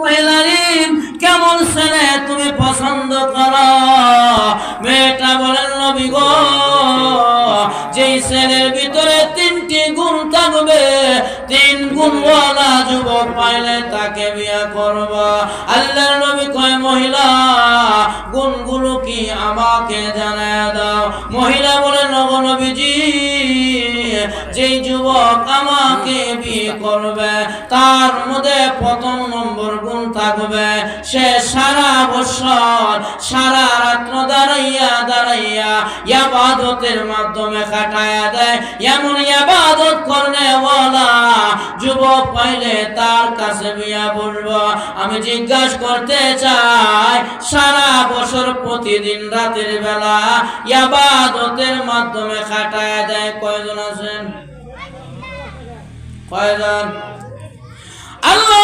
মহিলারি কেমন ছেলে তুমি পছন্দ করো? মেয়েটা বলেন নবী গো, যেই ছেলের ভিতরে 3টি গুণ থাকবে, 3 গুণওয়ালা যুবক পাইলে তাকে বিয়ে করব। আল্লাহর নবী কয় মহিলা গুণগুলো কি আমাকে জানায় দাও। মহিলা বলে নগো নবীজি, যেই যুবক আমাকে বিয়ে করবে তার মধ্যে প্রথম নম্বর গুণ থাকবে, সে সারা বছর সারা রাত্র দাঁড়াইয়া দাঁড়াইয়া ইবাদতের মাধ্যমে কাটায়া দেয়। এমন ইবাদত করলে ওয়ালা যুবক পাইলে তার কাছে বিয়া বলবো। আমি জিজ্ঞাসা করতে চাই, সারা বছর প্রতিদিন রাতের বেলা ইবাদতের মাধ্যমে কাটায়া দেয় কয়জন আছেন? কয়জন? আল্লাহ